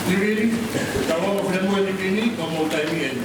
Civil, estamos ofreciendo el Ikini como también.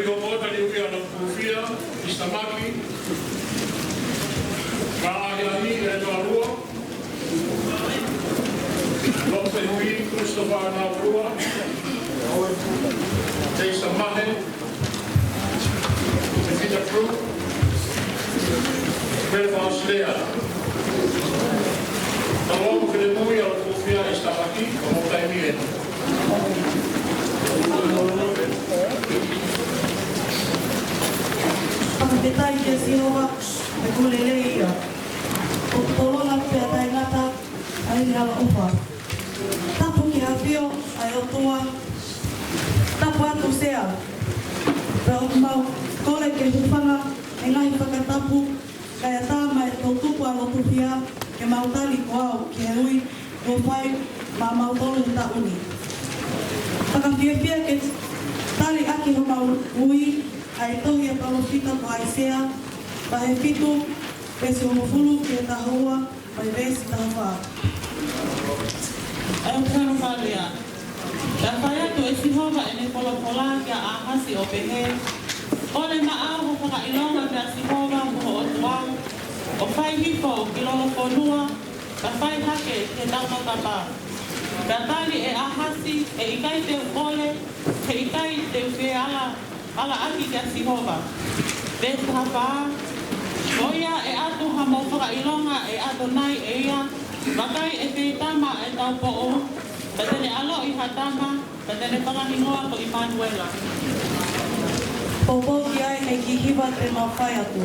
hopota ni ukia na kufia, istamaki, kaahiahi, eno arua, Lope hui, Christopher na arua, Teisa Mahe, Tefita Crew, Pedro Auslea. Tawangu kile mui ala kufia istamaki, como taimie. Pagkakitai ke Sinova, ay kuleleia. Pagtulong pe atay ngata, ay nila upa. Tapo ki hapio, ay otua. Tapo atu sea. Pero mau kore ke hupanga, ay ngahi pagkatapu, kaya tama e tautupu alo tupia, ke mautali koao, ki hui, kufai, ma mautolo hita uni. Pagkafia ke tali aki humau ui, ai tohi e palofita po aisea, pahe fitu, pesi homofulu ki e tahua, mai vesi tahawha. Ai ukano whalea. Ka whai atu e Sihova e ne polopola kia ahasi o pehe. Ole maa ho whakailonga kia Sihova ho o tuau. O whai hifo o kilolo ponua, ka whai hake ke taumatapa. Ka tali e ahasi e ikai te ole, he ikai te uke ala aki kia Sihova. Vesu hapa, oia e atu hamo whakailonga e atu nai e ia, wakai e te tama e tau po'o, patene alo i hatama, patene pangahingoa ko i Manuela. Popo ki ai e ki hiwa te mawhai atu.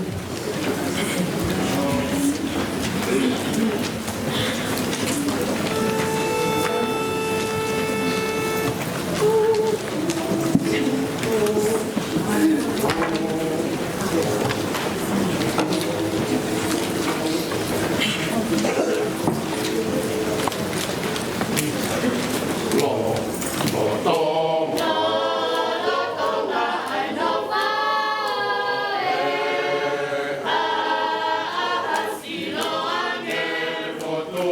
Foto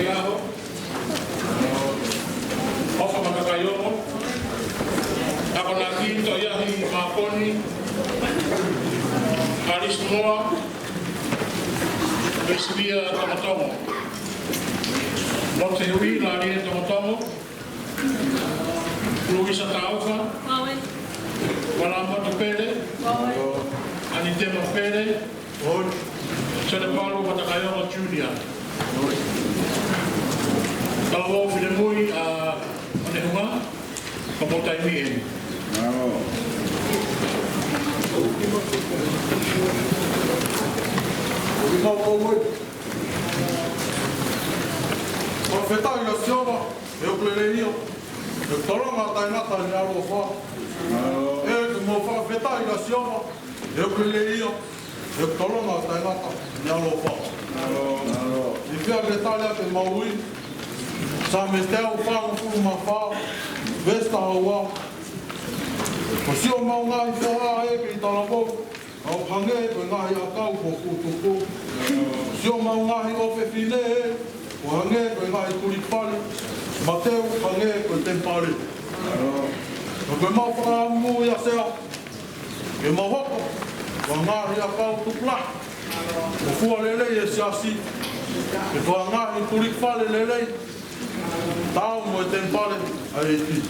Whakaiaho, Hofa Matakaiongo, ako na kinto iahi Makoni, Aris Moa, Vestia Tomotomo. Lotte Hui, Larine Tomotomo, Luisa Taufa, Walamba Pere, Anitema Pere, Sede Paulo Matakaiongo Junior. Kalau Filemui Anehunga, Kamotai Mien. Confetação, eu peleio, eu tolo na tainata de Arofa. Eu mo confetação, eu peleio, eu tolo na tainata de Arofa. E via detalhe que Maui, Samestel fala uma fala, vesta awa. Se o mau ngai fora e que talabo, ao pangue que ngai akau pokutuku. Se o mau ngai o fefine, o hange que ngai turipale, Mateu hange que tempale. O que mau fora mu ia sea, que mau hoko, o ngai akau tupla. O fua lele e se asi, que o ngai turipale lele, tau mo tempale a eti.